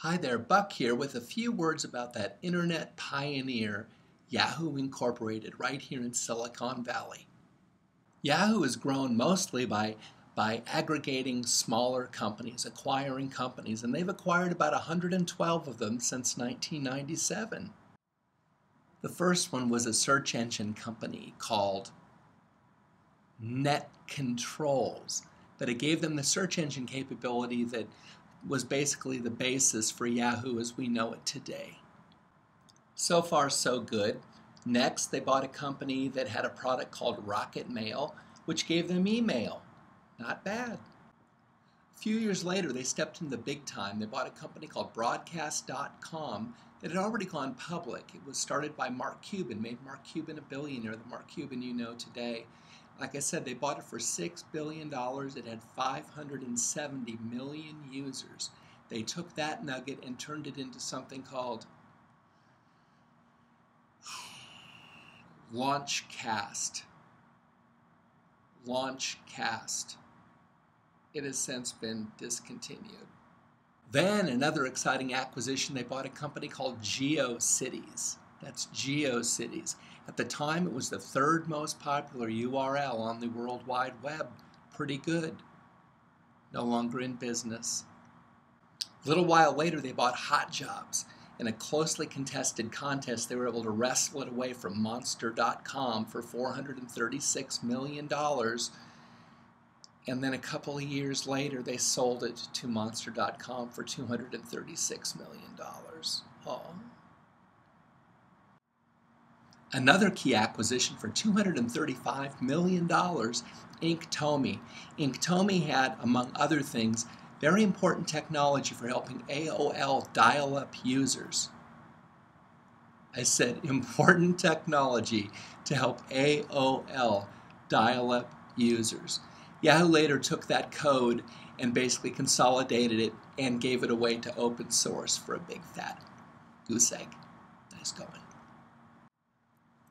Hi there, Buck here with a few words about that internet pioneer, Yahoo Incorporated, right here in Silicon Valley. Yahoo has grown mostly by aggregating smaller companies, acquiring companies, and they've acquired about 112 of them since 1997. The first one was a search engine company called Net Controls, but it gave them the search engine capability that was basically the basis for Yahoo as we know it today. So far, so good. Next, they bought a company that had a product called Rocket Mail, which gave them email. Not bad. A few years later, they stepped into the big time. They bought a company called Broadcast.com that had already gone public. It was started by Mark Cuban, made Mark Cuban a billionaire, the Mark Cuban you know today. Like I said, they bought it for $6 billion. It had 570 million users. They took that nugget and turned it into something called Launchcast. Launchcast. It has since been discontinued. Then another exciting acquisition, they bought a company called GeoCities. That's GeoCities. At the time, it was the third most popular URL on the World Wide Web. Pretty good. No longer in business. A little while later, they bought HotJobs. In a closely contested contest, they were able to wrestle it away from Monster.com for $436 million. And then a couple of years later, they sold it to Monster.com for $236 million. Oh. Another key acquisition for $235 million, Inktomi. Inktomi had, among other things, very important technology for helping AOL dial-up users. I said important technology to help AOL dial-up users. Yahoo later took that code and basically consolidated it and gave it away to open source for a big fat goose egg. Nice going.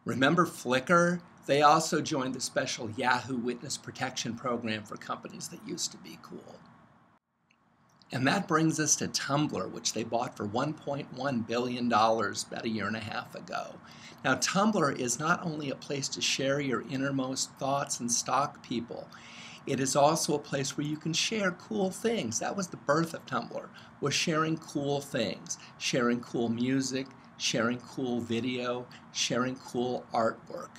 Remember Flickr? They also joined the special Yahoo Witness Protection Program for companies that used to be cool. And that brings us to Tumblr, which they bought for $1.1 billion about a year and a half ago. Now, Tumblr is not only a place to share your innermost thoughts and stalk people, it is also a place where you can share cool things. That was the birth of Tumblr, was sharing cool things, sharing cool music, sharing cool video, sharing cool artwork.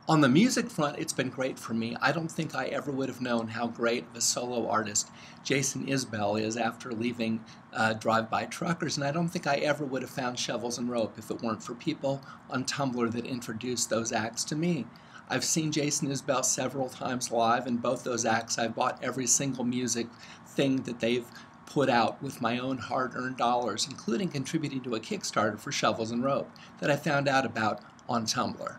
On the music front, it's been great for me. I don't think I ever would have known how great of a solo artist Jason Isbell is after leaving Drive-By Truckers, and I don't think I ever would have found Shovels and Rope if it weren't for people on Tumblr that introduced those acts to me. I've seen Jason Isbell several times live, and both those acts I've bought every single music thing that they've put out with my own hard-earned dollars, including contributing to a Kickstarter for Shovels and Rope that I found out about on Tumblr.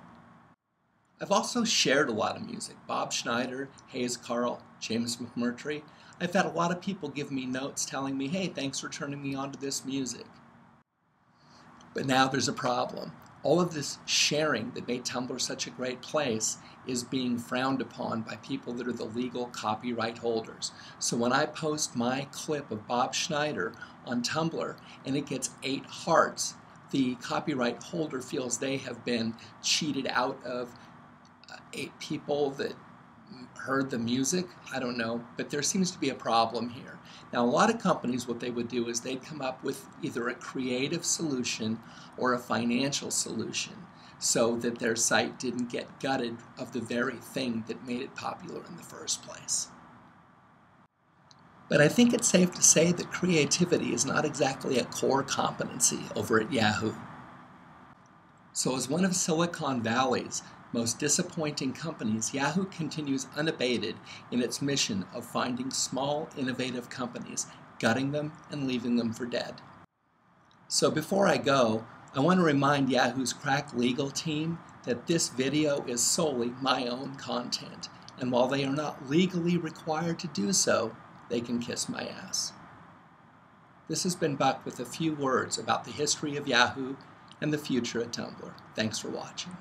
I've also shared a lot of music. Bob Schneider, Hayes Carl, James McMurtry. I've had a lot of people give me notes telling me, hey, thanks for turning me on to this music. But now there's a problem. All of this sharing that made Tumblr such a great place is being frowned upon by people that are the legal copyright holders. So when I post my clip of Bob Schneider on Tumblr and it gets 8 hearts, the copyright holder feels they have been cheated out of 8 people that heard the music. I don't know, but there seems to be a problem here. Now, a lot of companies, what they would do is they'd come up with either a creative solution or a financial solution so that their site didn't get gutted of the very thing that made it popular in the first place. But I think it's safe to say that creativity is not exactly a core competency over at Yahoo. So as one of Silicon Valley's most disappointing companies, Yahoo continues unabated in its mission of finding small, innovative companies, gutting them and leaving them for dead. So before I go, I want to remind Yahoo's crack legal team that this video is solely my own content, and while they are not legally required to do so, they can kiss my ass. This has been Buck with a few words about the history of Yahoo and the future of Tumblr. Thanks for watching.